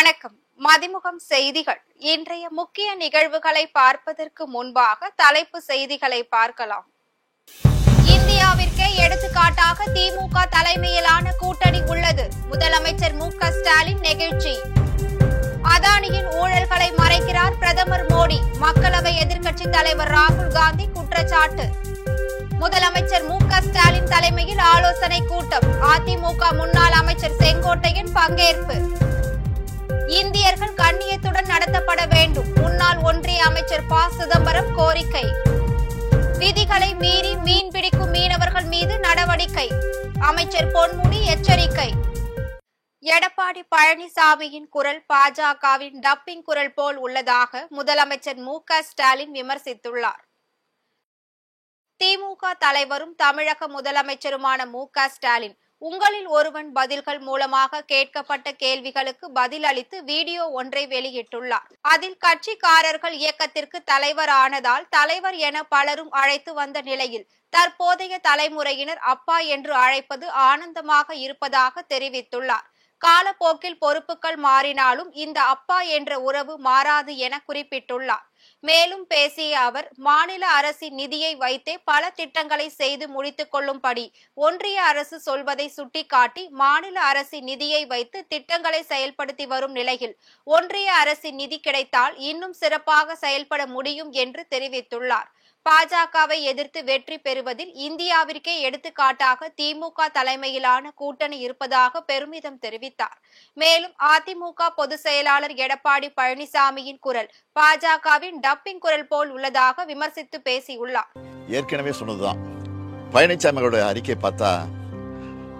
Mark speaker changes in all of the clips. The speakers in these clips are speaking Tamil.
Speaker 1: வணக்கம். மதிமுகம் செய்திகள். இன்றைய முக்கிய நிகழ்வுகளை பார்ப்பதற்கு முன்பாக தலைப்பு செய்திகளை பார்க்கலாம். இந்தியாவிற்கே எடுத்துக்காட்டாக திமுக தலைமையிலான கூட்டணி உள்ளது. முதலமைச்சர் மு.க.ஸ்டாலின் நெகிழ்ச்சி. அதானியின் ஊழல்களை மறைக்கிறார் பிரதமர் மோடி. மக்களவை எதிர்க்கட்சி தலைவர் ராகுல் காந்தி குற்றச்சாட்டு. முதலமைச்சர் மு.க.ஸ்டாலின் தலைமையில் ஆலோசனை கூட்டம். அதிமுக முன்னாள் அமைச்சர் செங்கோட்டையன் பங்கேற்பு. இந்தியர்கள் கண்ணியத்துடன் நடத்தப்பட வேண்டும். முன்னாள் ஒன்றிய அமைச்சர் ப. சிதம்பரம் கோரிக்கை. விதிகளை மீறி மீன்பிடிக்கும் மீனவர்கள் மீது நடவடிக்கை. அமைச்சர் பொன்முடி எச்சரிக்கை. எடப்பாடி பழனிசாமியின் குரல் பாஜகவின் டப்பிங் குரல் போல் உள்ளதாக முதலமைச்சர் மு.க.ஸ்டாலின் விமர்சித்துள்ளார். திமுக தலைவரும் தமிழக முதலமைச்சருமான மு.க.ஸ்டாலின் உங்களில் ஒருவன் பதில்கள் மூலமாக கேட்கப்பட்ட கேள்விகளுக்கு பதில் அளித்து வீடியோ ஒன்றை வெளியிட்டுள்ளார். அதில் கட்சிக்காரர்கள் இயக்கத்திற்கு தலைவர் ஆனதால் தலைவர் என பலரும் அழைத்து வந்த நிலையில் தற்போதைய தலைமுறையினர் அப்பா என்று அழைப்பது ஆனந்தமாக இருப்பதாக தெரிவித்துள்ளார். காலப்போக்கில் பொறுப்புகள் மாறினாலும் இந்த அப்பா என்ற உறவு மாறாது என குறிப்பிட்டுள்ளார். மேலும் பேசிய அவர், மாநில அரசின் நிதியை வைத்தே பல திட்டங்களை செய்து முடித்துக் கொள்ளும்படி ஒன்றிய அரசு சொல்வதை சுட்டிக்காட்டி, மாநில அரசின் நிதியை வைத்து திட்டங்களை செயல்படுத்தி வரும் நிலையில் ஒன்றிய அரசின் நிதி கிடைத்தால் இன்னும் சிறப்பாக செயல்பட முடியும் என்று தெரிவித்துள்ளார். பாஜகவை எதிர்த்து வெற்றி பெறுவதில் இந்தியாவிற்கே எடுத்துக்காட்டாக திமுக தலைமையிலான கூட்டணி இருப்பதாக பெருமிதம் தெரிவித்தார். மேலும் அதிமுக பொதுச் செயலாளர் எடப்பாடி பழனிசாமியின் குரல் பாஜகவின் டப்பிங் குரல் போல் உள்ளதாக விமர்சித்து பேசியுள்ளார்.
Speaker 2: ஏற்கனவே சொன்னதுதான், பழனிசாமியோட அறிக்கை பார்த்தா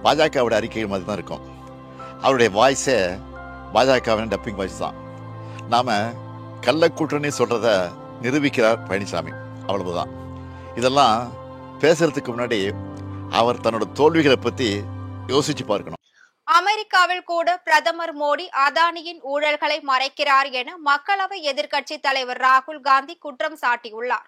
Speaker 2: பாஜகவோட அறிக்கை மாதிரி தான் இருக்கும். அவருடைய வாய்ஸே பாஜகவின் டப்பிங் வாய்ஸ் தான். நாம கள்ள கூட்டணி சொல்றத நிரூபிக்கிறார் பழனிசாமி, அவ்வளவுதான். இதெல்லாம் பேசுறதுக்கு முன்னாடி அவர் தன்னோட தோல்விகளை பத்தி யோசிச்சு பார்க்கணும்.
Speaker 1: அமெரிக்காவில் கூட பிரதமர் மோடி அதானியின் ஊழல்களை மறைக்கிறார் என மக்களவை எதிர்க்கட்சி தலைவர் ராகுல் காந்தி குற்றம் சாட்டியுள்ளார்.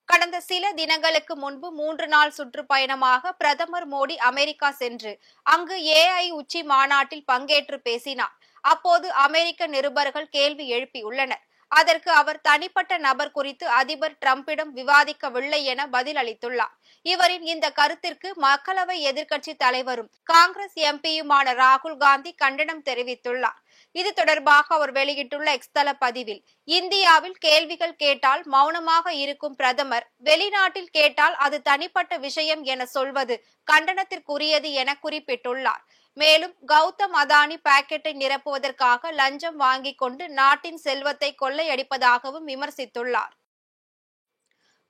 Speaker 1: கடந்த சில தினங்களுக்கு முன்பு 3 நாள் சுற்றுப்பயணமாக பிரதமர் மோடி அமெரிக்கா சென்று அங்கு AI உச்சி மாநாட்டில் பங்கேற்று பேசினார். அப்போது அமெரிக்க நிருபர்கள் கேள்வி எழுப்பியுள்ளனர். அதற்கு அவர் தனிப்பட்ட நபர் குறித்து அதிபர் டிரம்பிடம் விவாதிக்கவில்லை என பதில் அளித்துள்ளார். இவரின் இந்த கருத்திற்கு மக்களவை எதிர்க்கட்சி தலைவரும் காங்கிரஸ் எம்பியுமான ராகுல் காந்தி கண்டனம் தெரிவித்துள்ளார். இது தொடர்பாக அவர் வெளியிட்டுள்ள எக்ஸ்தல பதிவில், இந்தியாவில் கேள்விகள் கேட்டால் மௌனமாக இருக்கும் பிரதமர் வெளிநாட்டில் கேட்டால் அது தனிப்பட்ட விஷயம் என சொல்வது கண்டனத்திற்குரியது என குறிப்பிட்டுள்ளார். மேலும் கௌதம் அதானி பாக்கெட்டை நிரப்புவதற்காக லஞ்சம் வாங்கிக் கொண்டு நாட்டின் செல்வத்தை கொள்ளையடிப்பதாகவும் விமர்சித்துள்ளார்.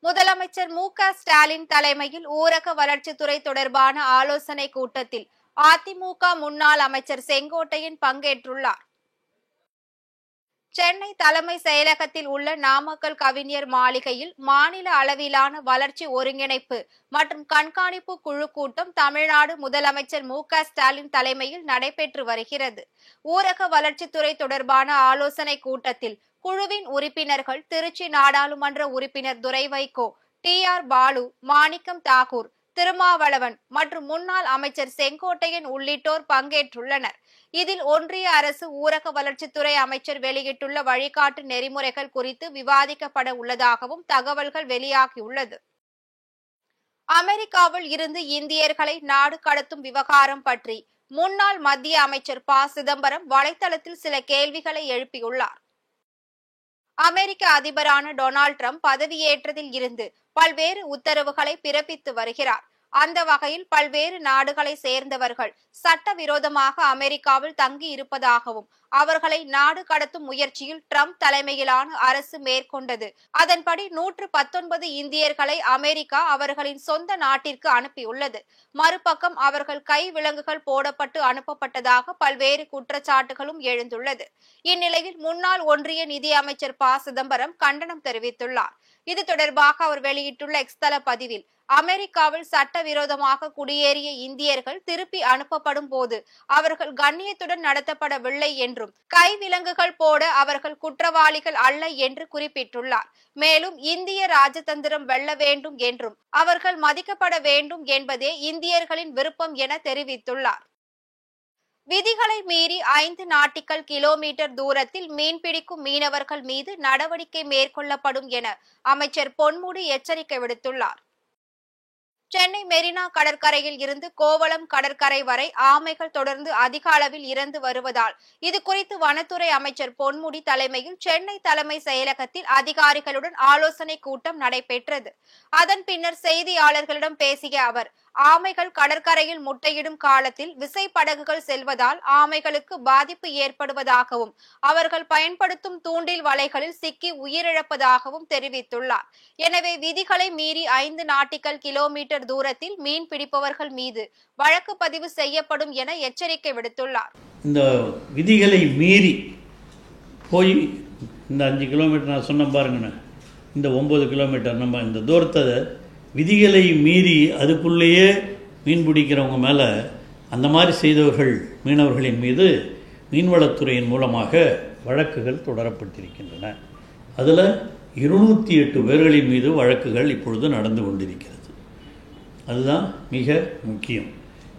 Speaker 1: முதலமைச்சர் மு.க.ஸ்டாலின் தலைமையில் ஊரக வளர்ச்சித்துறை தொடர்பான ஆலோசனை கூட்டத்தில் அதிமுக முன்னாள் அமைச்சர் செங்கோட்டையன் பங்கேற்றுள்ளார். சென்னை தலைமை செயலகத்தில் உள்ள நாமக்கல் கவிஞர் மாளிகையில் மாநில அளவிலான வளர்ச்சி ஒருங்கிணைப்பு மற்றும் கண்காணிப்பு குழு கூட்டம் தமிழ்நாடு முதலமைச்சர் மு.க.ஸ்டாலின் தலைமையில் நடைபெற்று வருகிறது. ஊரக வளர்ச்சித்துறை தொடர்பான ஆலோசனை கூட்டத்தில் குழுவின் உறுப்பினர்கள் திருச்சி நாடாளுமன்ற உறுப்பினர் துரைவைகோ, TR பாலு, மாணிக்கம் தாக்கூர், திருமாவளவன் மற்றும் முன்னாள் அமைச்சர் செங்கோட்டையன் உள்ளிட்டோர் பங்கேற்றுள்ளனர். இதில் ஒன்றிய அரசு ஊரக வளர்ச்சித்துறை அமைச்சர் வெளியிட்டுள்ள வழிகாட்டு நெறிமுறைகள் குறித்து விவாதிக்கப்பட உள்ளதாகவும் தகவல்கள் வெளியாகியுள்ளது. அமெரிக்காவில் இருந்து இந்தியர்களை நாடு கடத்தும் விவகாரம் பற்றி முன்னாள் மத்திய அமைச்சர் ப. சிதம்பரம் வலைதளத்தில் சில கேள்விகளை எழுப்பியுள்ளார். அமெரிக்க அதிபரான டொனால்ட் ட்ரம்ப் பதவியேற்றதில் இருந்து பல்வேறு உத்தரவுகளை பிறப்பித்து வருகிறார். அந்த வகையில் பல்வேறு நாடுகளை சேர்ந்தவர்கள் சட்டவிரோதமாக அமெரிக்காவில் தங்கி இருப்பதாகவும் அவர்களை நாடு கடத்தும் முயற்சியில் ட்ரம்ப் தலைமையிலான அரசு மேற்கொண்டது. அதன்படி 119 இந்தியர்களை அமெரிக்கா அவர்களின் சொந்த நாட்டிற்கு அனுப்பியுள்ளது. மறுபக்கம் அவர்கள் கை விலங்குகள் போடப்பட்டு அனுப்பப்பட்டதாக பல்வேறு குற்றச்சாட்டுகளும் எழுந்துள்ளது. இந்நிலையில் முன்னாள் ஒன்றிய நிதி அமைச்சர் ப. சிதம்பரம் கண்டனம் தெரிவித்துள்ளார். இது தொடர்பாக அவர் வெளியிட்டுள்ள எக்ஸ்தல பதிவில், அமெரிக்காவில் சட்டவிரோதமாக குடியேறிய இந்தியர்கள் திருப்பி அனுப்பப்படும் போது அவர்கள் கண்ணியத்துடன் நடத்தப்படவில்லை என்றும் கைவிலங்குகள் போட அவர்கள் குற்றவாளிகள் அல்ல என்று குறிப்பிட்டுள்ளார். மேலும் இந்திய ராஜதந்திரம் வெல்ல வேண்டும் என்றும் அவர்கள் மதிக்கப்பட வேண்டும் என்பதே இந்தியர்களின் விருப்பம் என தெரிவித்துள்ளார். விதிகளை மீறி 5 நாட்டிக்கல் கிலோமீட்டர் தூரத்தில் மீன்பிடிக்கும் மீனவர்கள் மீது நடவடிக்கை மேற்கொள்ளப்படும் என அமைச்சர் பொன்முடி எச்சரிக்கை விடுத்துள்ளார். சென்னை மெரினா கடற்கரையில் இருந்து கோவளம் கடற்கரை வரை ஆமைகள் தொடர்ந்து அதிக அளவில் இறந்து வருவதால் இது குறித்து வனத்துறை அமைச்சர் பொன்முடி தலைமையில் சென்னை தலைமை செயலகத்தில் அதிகாரிகளுடன் ஆலோசனை கூட்டம் நடைபெற்றது. அதன் பின்னர் செய்தியாளர்களிடம் பேசிய அவர், ஆமைகள் கடற்கரையில் முட்டையிடும் காலத்தில் விசைப்படகுகள் செல்வதால் ஆமைகளுக்கு பாதிப்பு ஏற்படுவதாகவும் அவர்கள் பயன்படுத்தும் தூண்டில் வலைகளில் சிக்கி உயிரிழப்பதாகவும் தெரிவித்துள்ளார். எனவே விதிகளை மீறி 5 நாட்டிக்கல் கிலோமீட்டர் தூரத்தில் மீன் பிடிப்பவர்கள் மீது வழக்கு பதிவு செய்யப்படும் என எச்சரிக்கை விடுத்துள்ளார்.
Speaker 3: இந்த விதிகளை மீறி போய் இந்த 5 கிலோமீட்டர் நான் சொன்ன பாருங்கண்ணே, இந்த 9 கிலோமீட்டர் நம்ம இந்த தூரத்தை விதிகளை மீறி அதுக்குள்ளேயே மீன் பிடிக்கிறவங்க மேலே அந்த மாதிரி செய்தவர்கள் மீனவர்களின் மீது மீன்வளத்துறையின் மூலமாக வழக்குகள் தொடரப்பட்டிருக்கின்றன. அதில் 208 பேர்களின் மீது வழக்குகள் இப்பொழுது நடந்து கொண்டிருக்கிறது. அதுதான் மிக முக்கியம்.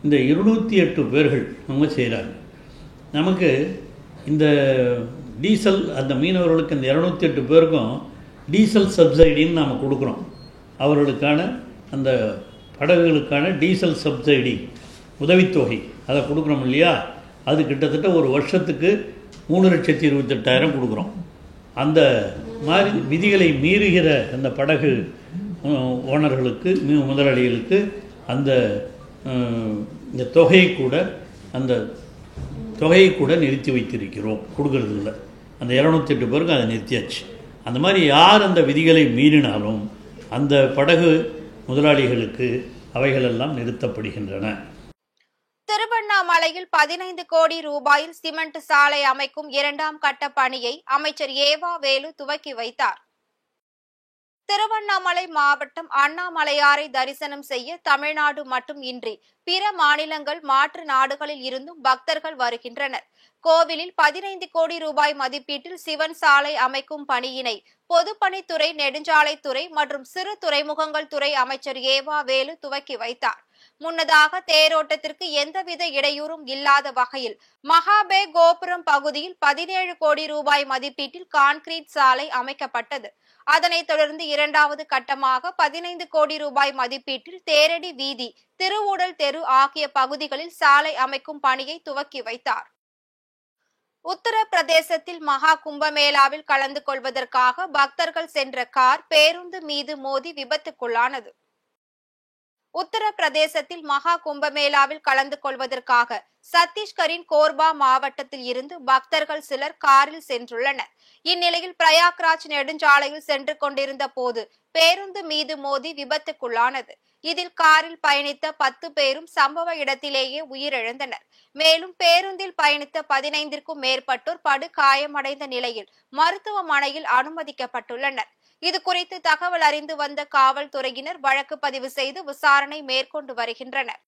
Speaker 3: இந்த 208 பேர்கள் அவங்க செய்கிறாங்க. நமக்கு இந்த டீசல் அந்த மீனவர்களுக்கு இந்த 208 பேருக்கும் டீசல் சப்சிடின்னு நாம் கொடுக்குறோம். அவர்களுக்கான அந்த படகுகளுக்கான டீசல் சப்சிடி உதவித்தொகை அதை கொடுக்குறோம் இல்லையா? அது கிட்டத்தட்ட ஒரு வருஷத்துக்கு 3,28,000 கொடுக்குறோம். அந்த மாதிரி விதிகளை மீறுகிற அந்த படகு ஓனர்களுக்கு முதலாளிகளுக்கு அந்த இந்த தொகையை கூட நிறுத்தி வைத்திருக்கிறோம், கொடுக்கறது இல்லை. அந்த 208 பேருக்கு அதை நிறுத்தியாச்சு. அந்த மாதிரி யார் அந்த விதிகளை மீறினாலும் அந்த படகு முதலாளிகளுக்கு அவைகளெல்லாம் நிறுத்தப்படுகின்றன.
Speaker 1: திருவண்ணாமலையில் 15 கோடி ரூபாயில் சிமெண்ட் சாலை அமைக்கும் 2ஆம் கட்ட பணியை அமைச்சர் ஏவா வேலு துவக்கி வைத்தார். திருவண்ணாமலை மாவட்டம் அண்ணாமலையாரை தரிசனம் செய்ய தமிழ்நாடு மட்டும் இன்றி பிற மாநிலங்கள் மாற்று நாடுகளில் இருந்தும் பக்தர்கள் வருகின்றனர். கோவிலில் 15 கோடி ரூபாய் மதிப்பீட்டில் சிவன் சாலை அமைக்கும் பணியினை பொதுப்பணித்துறை, நெடுஞ்சாலைத்துறை மற்றும் சிறு துறைமுகங்கள் துறை அமைச்சர் ஏவா வேலு துவக்கி வைத்தார். முன்னதாக தேரோட்டத்திற்கு எந்தவித இடையூறும் இல்லாத வகையில் மகாபே கோபுரம் பகுதியில் 17 கோடி ரூபாய் மதிப்பீட்டில் கான்கிரீட் சாலை அமைக்கப்பட்டது. அதனைத் தொடர்ந்து 2வது கட்டமாக 15 கோடி ரூபாய் மதிப்பீட்டில் தேரடி வீதி, திருவூடல் தெரு ஆகிய பகுதிகளில் சாலை அமைக்கும் பணியை துவக்கி வைத்தார். உத்தரப்பிரதேசத்தில் மகா கும்பமேளாவில் கலந்து கொள்வதற்காக பக்தர்கள் சென்ற கார் பேருந்து மீது மோதி விபத்துக்குள்ளானது. உத்தரப்பிரதேசத்தில் மகா கும்பமேளாவில் கலந்து கொள்வதற்காக சத்தீஸ்கரின் கோர்பா மாவட்டத்தில் இருந்து பக்தர்கள் சிலர் காரில் சென்றுள்ளனர். இந்நிலையில் பிரயாக்ராஜ் நெடுஞ்சாலையில் சென்று கொண்டிருந்த போது பேருந்து மீது மோதி விபத்துக்குள்ளானது. இதில் காரில் பயணித்த 10 பேரும் சம்பவ இடத்திலேயே உயிரிழந்தனர். மேலும் பேருந்தில் பயணித்த 15ற்கும் மேற்பட்டோர் படுகாயமடைந்த நிலையில் மருத்துவமனையில் அனுமதிக்கப்பட்டுள்ளனர். இது குறித்து தகவல் அறிந்து வந்த காவல்துறையினர் வழக்கு பதிவு செய்து விசாரணை மேற்கொண்டு வருகின்றனர்.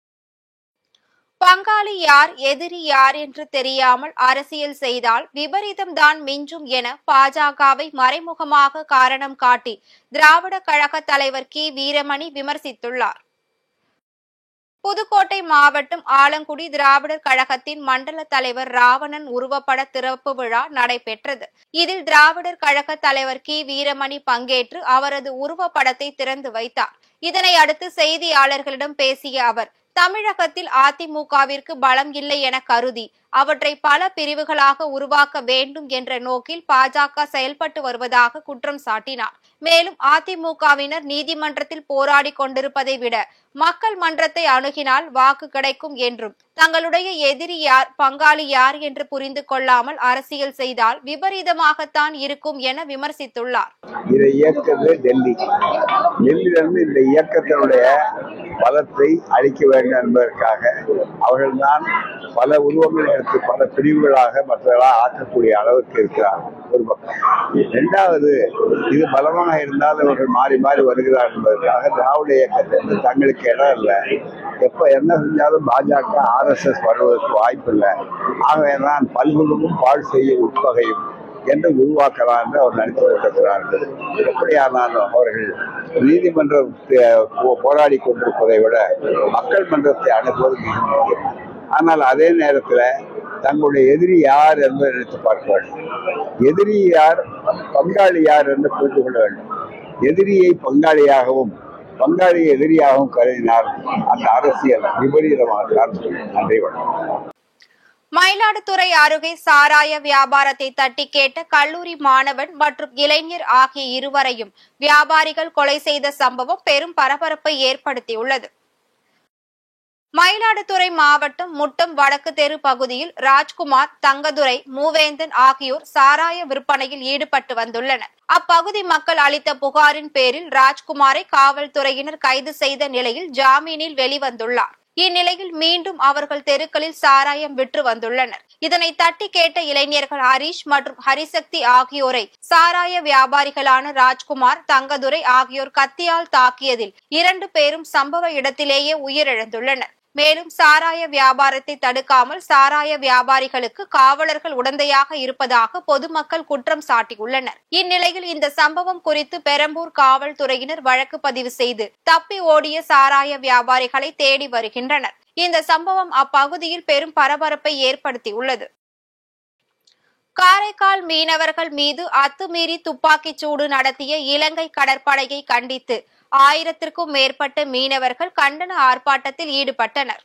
Speaker 1: பங்காளி யார், எதிரி யார் என்று தெரியாமல் அரசியல் செய்தால் விபரீதம்தான் மிஞ்சும் என பாஜகவை மறைமுகமாக காரணம் காட்டி திராவிட கழக தலைவர் கி. வீரமணி விமர்சித்துள்ளார். புதுக்கோட்டை மாவட்டம் ஆலங்குடி திராவிடர் கழகத்தின் மண்டல தலைவர் ராவணன் உருவப்பட திறப்பு விழா நடைபெற்றது. இதில் திராவிடர் கழக தலைவர் கி. வீரமணி பங்கேற்று அவரது உருவப்படத்தை திறந்து வைத்தார். இதனை அடுத்து செய்தியாளர்களிடம் பேசிய அவர், தமிழகத்தில் அதிமுகவிற்கு பலம் இல்லை என கருதி அவற்றை பல பிரிவுகளாக உருவாக்க வேண்டும் என்ற நோக்கில் பாஜக செயல்பட்டு வருவதாக குற்றம் சாட்டினார். மேலும் அதிமுகவினர் நீதிமன்றத்தில் போராடி கொண்டிருப்பதை விட மக்கள் மன்றத்தை அணுகினால் வாக்கு கிடைக்கும் என்றும், தங்களுடைய எதிரி யார், பங்காளி யார் என்று புரிந்து கொள்ளாமல் அரசியல் செய்தால் விபரீதமாகத்தான் இருக்கும் என விமர்சித்துள்ளார்.
Speaker 4: இதை இயக்குறது டெல்லியிலிருந்து இந்த இயக்கத்தினுடைய பலத்தை அளிக்க வேண்டும் என்பதற்காக அவர்கள்தான் பல உருவங்களை எடுத்து பல பிரிவுகளாக மற்றவர்களாக ஆக்கக்கூடிய அளவுக்கு இருக்கிறார். ஒரு பக்கம். 2வது, இது பலமாக இருந்தால் அவர்கள் மாறி மாறி வருகிறார் என்பதற்காக திராவிட இயக்கத்தில் தங்களுக்கு இடம் இல்லை. எப்ப என்ன செஞ்சாலும் பாஜக, RSS வருவதற்கு வாய்ப்பு இல்லை. ஆகவேதான் பல்குழுவும் பாழ் செய்ய உட்பகையும் என்று உருவாக்கலாம் என்று அவர் நினைத்து கொண்டிருக்கிறார்கள். எப்படியானாலும் அவர்கள் நீதிமன்றத்தை போராடி கொண்டிருப்பதை விட மக்கள் மன்றத்தை அணுகுவது மிக முக்கியம். ஆனால் அதே நேரத்தில் தங்களுடைய எதிரி யார் என்பதை நினைத்து பார்க்க வேண்டும். எதிரி யார், பங்காளி யார் என்று புரிந்து கொள்ள வேண்டும். எதிரியை பங்காளியாகவும் பங்காளியை எதிரியாகவும் கருதினால் அந்த அரசியல் விபரீதமாக காரணம். நன்றி, வணக்கம்.
Speaker 1: மயிலாடுதுறை அருகே சாராய வியாபாரத்தை தட்டி கேட்ட கல்லூரி மாணவன் மற்றும் இளைஞர் ஆகிய இருவரையும் வியாபாரிகள் கொலை செய்த சம்பவம் பெரும் பரபரப்பை ஏற்படுத்தியுள்ளது. மயிலாடுதுறை மாவட்டம் முட்டம் வடக்கு தெரு பகுதியில் ராஜ்குமார், தங்கதுரை, மூவேந்தன் ஆகியோர் சாராய விற்பனையில் ஈடுபட்டு வந்துள்ளனர். அப்பகுதி மக்கள் அளித்த புகாரின் பேரில் ராஜ்குமாரை காவல்துறையினர் கைது செய்த நிலையில் ஜாமீனில் வெளிவந்துள்ளார். இந்நிலையில் மீண்டும் அவர்கள் தெருக்களில் சாராயம் விற்று வந்துள்ளனர். இதனை தட்டி கேட்ட இளைஞர்கள் ஹரிஷ் மற்றும் ஹரிசக்தி ஆகியோரை சாராய வியாபாரிகளான ராஜ்குமார், தங்கதுரை ஆகியோர் கத்தியால் தாக்கியதில் 2 பேரும் சம்பவ இடத்திலேயே உயிரிழந்துள்ளனர். மேலும் சாராய வியாபாரத்தை தடுக்காமல் சாராய வியாபாரிகளுக்கு காவலர்கள் உடந்தையாக இருப்பதாக பொதுமக்கள் குற்றம் சாட்டியுள்ளனர். இந்நிலையில் இந்த சம்பவம் குறித்து பெரம்பூர் காவல்துறையினர் வழக்கு பதிவு செய்து தப்பி ஓடிய சாராய வியாபாரிகளை தேடி வருகின்றனர். இந்த சம்பவம் அப்பகுதியில் பெரும் பரபரப்பை ஏற்படுத்தியுள்ளது. காரைக்கால் மீனவர்கள் மீது அத்துமீறி துப்பாக்கிச் சூடு நடத்திய இலங்கை கடற்படையை கண்டித்து 1000க்கும் மேற்பட்ட மீனவர்கள் கண்டன ஆர்ப்பாட்டத்தில் ஈடுபட்டனர்.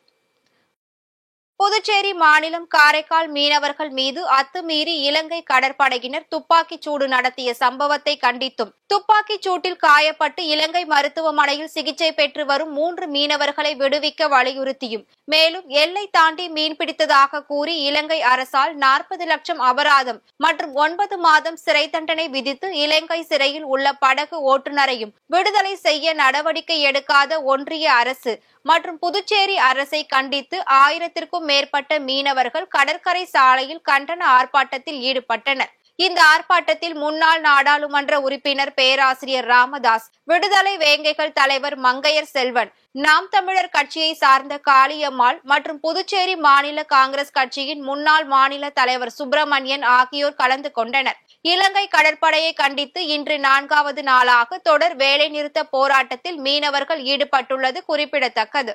Speaker 1: புதுச்சேரி மாநிலம் காரைக்கால் மீனவர்கள் மீது அத்துமீறி இலங்கை கடற்படையினர் துப்பாக்கிச் சூடு நடத்திய சம்பவத்தை கண்டித்தும், துப்பாக்கிச் சூட்டில் காயப்பட்டு இலங்கை மருத்துவமனையில் சிகிச்சை பெற்று வரும் 3 மீனவர்களை விடுவிக்க வலியுறுத்தியும், மேலும் எல்லை தாண்டி மீன்பிடித்ததாக கூறி இலங்கை அரசால் 40 லட்சம் அபராதம் மற்றும் 9 மாதம் சிறை தண்டனை விதித்து இலங்கை சிறையில் உள்ள படகு ஓட்டுநரையும் விடுதலை செய்ய நடவடிக்கை எடுக்காத ஒன்றிய அரசு மற்றும் புதுச்சேரி அரசை கண்டித்து 1000க்கும் மேற்பட்ட மீனவர்கள் கடற்கரை சாலையில் கண்டன ஆர்ப்பாட்டத்தில் ஈடுபட்டனர். இந்த ஆர்ப்பாட்டத்தில் முன்னாள் நாடாளுமன்ற உறுப்பினர் பேராசிரியர் ராமதாஸ், விடுதலை வேங்கைகள் தலைவர் மங்கையர் செல்வன், நாம் தமிழர் கட்சியை சார்ந்த காளியம்மாள் மற்றும் புதுச்சேரி மாநில காங்கிரஸ் கட்சியின் முன்னாள் மாநில தலைவர் சுப்பிரமணியன் ஆகியோர் கலந்து கொண்டனர். இலங்கை கடற்படையை கண்டித்து இன்று 4வது நாளாக தொடர் வேலைநிறுத்த போராட்டத்தில் மீனவர்கள் ஈடுபட்டுள்ளது குறிப்பிடத்தக்கது.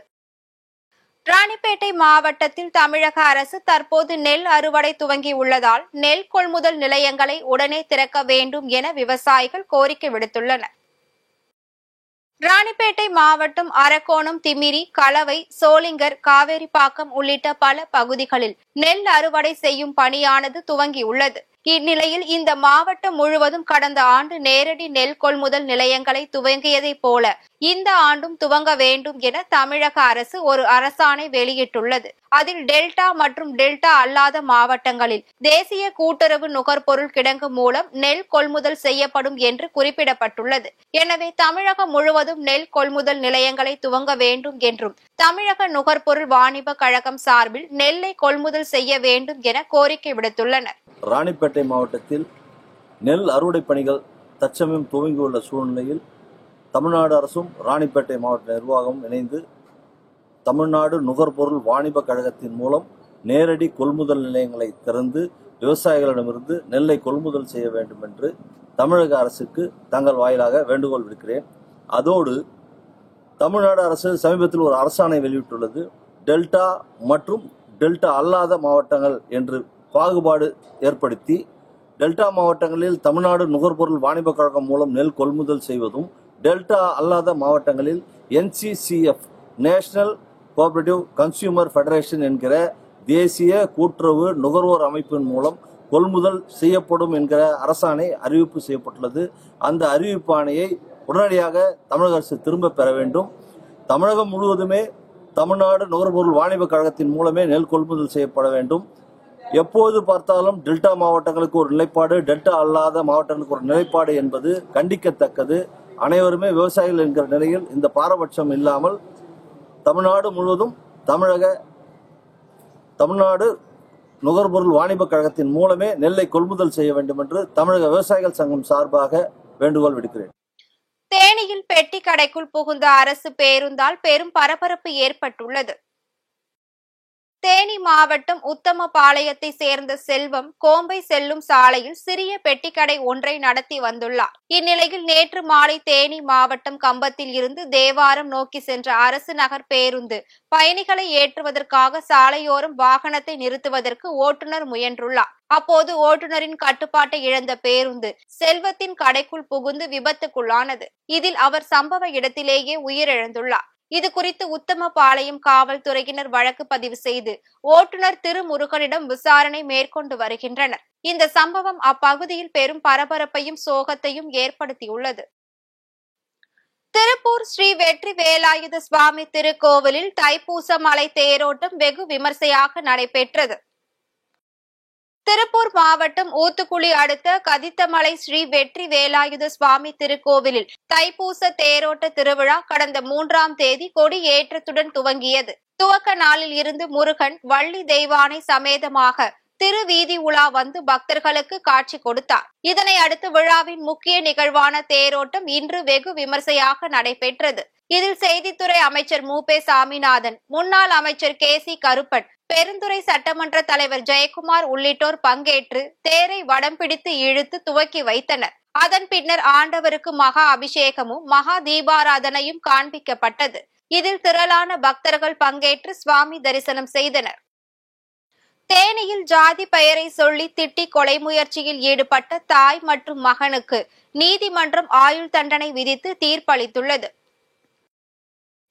Speaker 1: ராணிப்பேட்டை மாவட்டத்தில் தமிழக அரசு தற்போது நெல் அறுவடை துவங்கியுள்ளதால் நெல் கொள்முதல் நிலையங்களை உடனே திறக்க வேண்டும் என விவசாயிகள் கோரிக்கை விடுத்துள்ளனர். ராணிப்பேட்டை மாவட்டம் அரக்கோணம், திமிரி, கலவை, சோளிங்கர், காவேரிப்பாக்கம் உள்ளிட்ட பல பகுதிகளில் நெல் அறுவடை செய்யும் பணியானது துவங்கியுள்ளது. இந்நிலையில் இந்த மாவட்டம் முழுவதும் கடந்த ஆண்டு நேரடி நெல் கொள்முதல் நிலையங்களை துவங்கியதை போல இந்த ஆண்டும் துவங்க வேண்டும் என தமிழக அரசு ஒரு அரசாணை வெளியிட்டுள்ளது. அதில் டெல்டா மற்றும் டெல்டா அல்லாத மாவட்டங்களில் தேசிய கூட்டுறவு நுகர்பொருள் கிடங்கு மூலம் நெல் கொள்முதல் செய்யப்படும் என்று குறிப்பிடப்பட்டுள்ளது. எனவே தமிழகம் முழுவதும் நெல் கொள்முதல் நிலையங்களை துவங்க வேண்டும் என்றும் தமிழக நுகர்பொருள் வாணிப கழகம் சார்பில் நெல்லை கொள்முதல் செய்ய வேண்டும் என கோரிக்கை விடுத்துள்ளனர்.
Speaker 5: ராணிப்பேட்டை மாவட்டத்தில் நெல் அறுவடை பணிகள் தற்சமயம் துவங்கியுள்ள சூழ்நிலையில் தமிழ்நாடு அரசும் ராணிப்பேட்டை மாவட்ட நிர்வாகமும் இணைந்து தமிழ்நாடு நுகர்பொருள் வாணிப கழகத்தின் மூலம் நேரடி கொள்முதல் நிலையங்களை திறந்து விவசாயிகளிடமிருந்து நெல்லை கொள்முதல் செய்ய வேண்டும் என்று தமிழக அரசுக்கு தங்கள் வாயிலாக வேண்டுகோள் விடுக்கிறேன். அதோடு தமிழ்நாடு அரசு சமீபத்தில் ஒரு அரசாணை வெளியிட்டுள்ளது. டெல்டா மற்றும் டெல்டா அல்லாத மாவட்டங்கள் என்று பாகுபாடு ஏற்படுத்தி டெல்டா மாவட்டங்களில் தமிழ்நாடு நுகர்பொருள் வாணிப கழகம் மூலம் நெல் கொள்முதல் செய்வதும், டெல்டா அல்லாத மாவட்டங்களில் NCCF national cooperative consumer federation என்கிற தேசிய கூட்டுறவு நுகர்வோர் அமைப்பின் மூலம் கொள்முதல் செய்யப்படும் என்கிற அரசாணை அறிவிப்பு செய்யப்பட்டுள்ளது. அந்த அறிவிப்பாணையை உடனடியாக தமிழக அரசு திரும்ப பெற வேண்டும். தமிழகம் முழுவதுமே தமிழ்நாடு நுகர்பொருள் வாணிப கழகத்தின் மூலமே நெல் கொள்முதல் செய்யப்பட வேண்டும். எப்போது பார்த்தாலும் டெல்டா மாவட்டங்களுக்கு ஒரு நிலைப்பாடு, டெல்டா அல்லாத மாவட்டங்களுக்கு ஒரு நிலைப்பாடு என்பது கண்டிக்கத்தக்கது. அனைவருமே விவசாயிகள் என்கிற நிலையில் இந்த பாரபட்சம் இல்லாமல் தமிழ்நாடு முழுவதும் தமிழ்நாடு நுகர்பொருள் வாணிப கழகத்தின் மூலமே நெல்லை கொள்முதல் செய்ய வேண்டும் என்று தமிழக விவசாயிகள் சங்கம் சார்பாக வேண்டுகோள் விடுக்கிறேன்.
Speaker 1: தேனியில் பெட்டி கடைக்குள் புகுந்த அரசு பேருந்தால் பெரும் பரபரப்பு ஏற்பட்டுள்ளது. தேனி மாவட்டம் உத்தமபாளையத்தை சேர்ந்த செல்வம் கோம்பை செல்லும் சாலையில் சிறிய பெட்டிக்கடை ஒன்றை நடத்தி வந்துள்ளார். இந்நிலையில் நேற்று மாலை தேனி மாவட்டம் கம்பத்தில் இருந்து தேவாரம் நோக்கி சென்ற அரசு நகர் பேருந்து பயணிகளை ஏற்றுவதற்காக சாலையோரம் வாகனத்தை நிறுத்துவதற்கு ஓட்டுநர் முயன்றுள்ளார். அப்போது ஓட்டுநரின் கட்டுப்பாட்டை இழந்த பேருந்து செல்வத்தின் கடைக்குள் புகுந்து விபத்துக்குள்ளானது. இதில் அவர் சம்பவ இடத்திலேயே உயிரிழந்துள்ளார். இது குறித்து உத்தமபாளையம் காவல்துறையினர் வழக்கு பதிவு செய்து ஓட்டுநர் திருமுருகனிடம் விசாரணை மேற்கொண்டு வருகின்றனர். இந்த சம்பவம் அப்பகுதியில் பெரும் பரபரப்பையும் சோகத்தையும் ஏற்படுத்தியுள்ளது. திருப்பூர் ஸ்ரீ வெற்றி வேலாயுத சுவாமி திருக்கோவிலில் தைப்பூச மலை தேரோட்டம் வெகு விமர்சையாக நடைபெற்றது. திருப்பூர் மாவட்டம் ஊத்துக்குளி அடுத்த கதித்தமலை ஸ்ரீ வெற்றி வேலாயுத சுவாமி திருக்கோவிலில் தைப்பூச தேரோட்ட திருவிழா கடந்த 3ஆம் தேதி கொடி ஏற்றத்துடன் துவங்கியது. துவக்க நாளில் இருந்து முருகன் வள்ளி தெய்வானை சமேதமாக திருவீதி உலா வந்து பக்தர்களுக்கு காட்சி கொடுத்தார். இதனை அடுத்து விழாவின் முக்கிய நிகழ்வான தேரோட்டம் இன்று வெகு விமர்சையாக நடைபெற்றது. இதில் செய்தித்துறை அமைச்சர் மூபே சாமிநாதன், முன்னாள் அமைச்சர் KC கருப்பன், பெருந்துறை சட்டமன்ற தலைவர் ஜெயக்குமார் உள்ளிட்டோர் பங்கேற்று தேரை வடம் பிடித்து இழுத்து துவக்கி வைத்தனர். அதன் பின்னர் ஆண்டவருக்கு மகா அபிஷேகமும் மகா தீபாராதனையும் காண்பிக்கப்பட்டது. இதில் திரளான பக்தர்கள் பங்கேற்று சுவாமி தரிசனம் செய்தனர். தேனியில் ஜாதி பெயரை சொல்லி திட்டி கொலை முயற்சியில் ஈடுபட்ட தாய் மற்றும் மகனுக்கு நீதிமன்றம் ஆயுள் தண்டனை விதித்து தீர்ப்பளித்துள்ளது.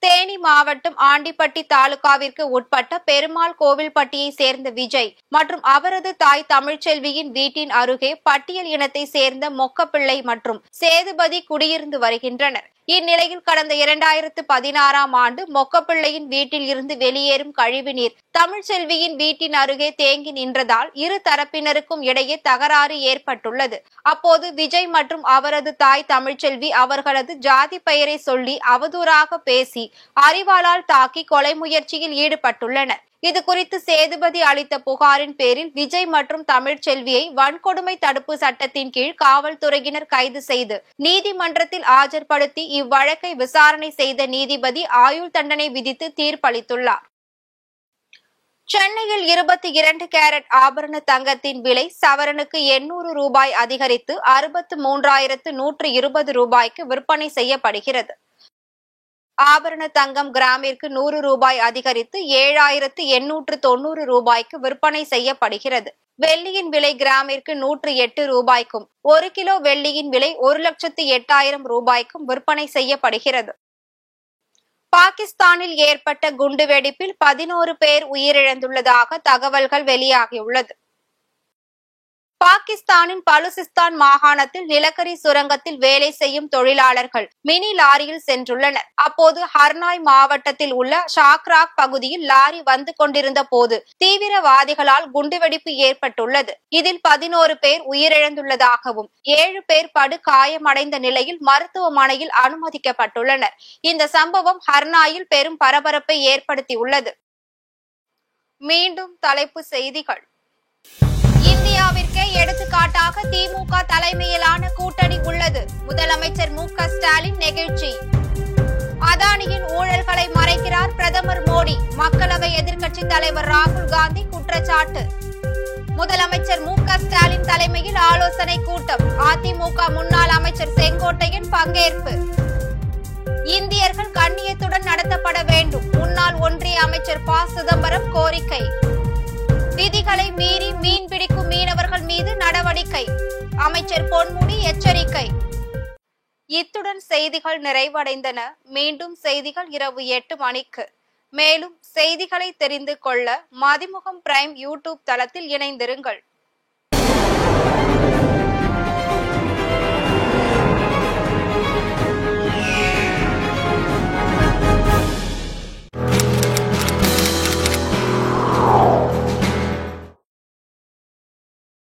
Speaker 1: தேனி மாவட்டம் ஆண்டிப்பட்டி தாலுகாவிற்கு உட்பட்ட பெருமாள் கோவில்பட்டியை சேர்ந்த விஜய் மற்றும் அவரது தாய் தமிழ்ச்செல்வியின் வீட்டின் அருகே பட்டியல் இனத்தை சேர்ந்த மொக்கப்பிள்ளை மற்றும் சேதுபதி குடியிருந்து வருகின்றனர். இந்நிலையில் கடந்த 2016ஆம் ஆண்டு மொக்கப்பிள்ளையின் வீட்டில் இருந்து வெளியேறும் கழிவுநீர் தமிழ்ச்செல்வியின் வீட்டின் அருகே தேங்கி நின்றதால் இரு தரப்பினருக்கும் இடையே தகராறு ஏற்பட்டுள்ளது. அப்போது விஜய் மற்றும் அவரது தாய் தமிழ்ச்செல்வி அவர்களது ஜாதி பெயரை சொல்லி அவதூறாக பேசி அரிவாளால் தாக்கி கொலை முயற்சியில் ஈடுபட்டுள்ளனர். இது குறித்து சேதுபதி அளித்த புகாரின் பேரில் விஜய் மற்றும் தமிழ்ச்செல்வியை வன்கொடுமை தடுப்பு சட்டத்தின் கீழ் காவல்துறையினர் கைது செய்து நீதிமன்றத்தில் ஆஜர்படுத்தி இவ்வழக்கை விசாரணை செய்த நீதிபதி ஆயுள் தண்டனை விதித்து தீர்ப்பளித்துள்ளார். சென்னையில் 22 கேரட் ஆபரண தங்கத்தின் விலை சவரனுக்கு 800 ரூபாய் அதிகரித்து 63,120 ரூபாய்க்கு விற்பனை செய்யப்படுகிறது. ஆபரண தங்கம் கிராமிற்கு 100 ரூபாய் அதிகரித்து 7,890 ரூபாய்க்கு விற்பனை செய்யப்படுகிறது. வெள்ளியின் விலை கிராமிற்கு 108 ரூபாய்க்கும் 1 கிலோ வெள்ளியின் விலை 1,08,000 ரூபாய்க்கும் விற்பனை செய்யப்படுகிறது. பாகிஸ்தானில் ஏற்பட்ட குண்டுவெடிப்பில் 11 பேர் உயிரிழந்துள்ளதாக தகவல்கள் வெளியாகியுள்ளது. பாகிஸ்தானின் பலுசிஸ்தான் மாகாணத்தில் நிலக்கரி சுரங்கத்தில் வேலை செய்யும் தொழிலாளர்கள் மினி லாரியில் சென்றுள்ளனர். அப்போது ஹர்னாய் மாவட்டத்தில் உள்ள ஷாக்ராக் பகுதியில் லாரி வந்து கொண்டிருந்த போது தீவிரவாதிகளால் குண்டுவெடிப்பு ஏற்பட்டுள்ளது. இதில் 11 பேர் உயிரிழந்துள்ளதாகவும் 7 பேர் படு காயமடைந்த நிலையில் மருத்துவமனையில் அனுமதிக்கப்பட்டுள்ளனர். இந்த சம்பவம் ஹர்னாயில் பெரும் பரபரப்பை ஏற்படுத்தியுள்ளது. மீண்டும் தலைப்பு செய்திகள். இந்தியாவிற்கே எடுத்துக்காட்டாக திமுக தலைமையிலான கூட்டணி உள்ளது. முதலமைச்சர் மு.க. ஸ்டாலின் நெகிழ்ச்சி. அதானியின் ஊழல்களை மறைக்கிறார் பிரதமர் மோடி. மக்களவை எதிர்க்கட்சி தலைவர் ராகுல் காந்தி குற்றச்சாட்டு. முதலமைச்சர் மு.க. ஸ்டாலின் தலைமையில் ஆலோசனை கூட்டம். அதிமுக முன்னாள் அமைச்சர் செங்கோட்டையன் பங்கேற்பு. இந்தியர்கள் கண்ணியத்துடன் நடத்தப்பட வேண்டும். முன்னாள் ஒன்றிய அமைச்சர் ப. சிதம்பரம் கோரிக்கை. விதிகளை மீறி மீன்பிடிக்கும் மீனவர்கள் மீது நடவடிக்கை. அமைச்சர் பொன்முடி எச்சரிக்கை. இத்துடன் செய்திகள் நிறைவடைந்தன. மீண்டும் செய்திகள் இரவு 8 மணிக்கு. மேலும் செய்திகளை தெரிந்து கொள்ள மதிமுகம் பிரைம் யூடியூப் தளத்தில் இணைந்திருங்கள்.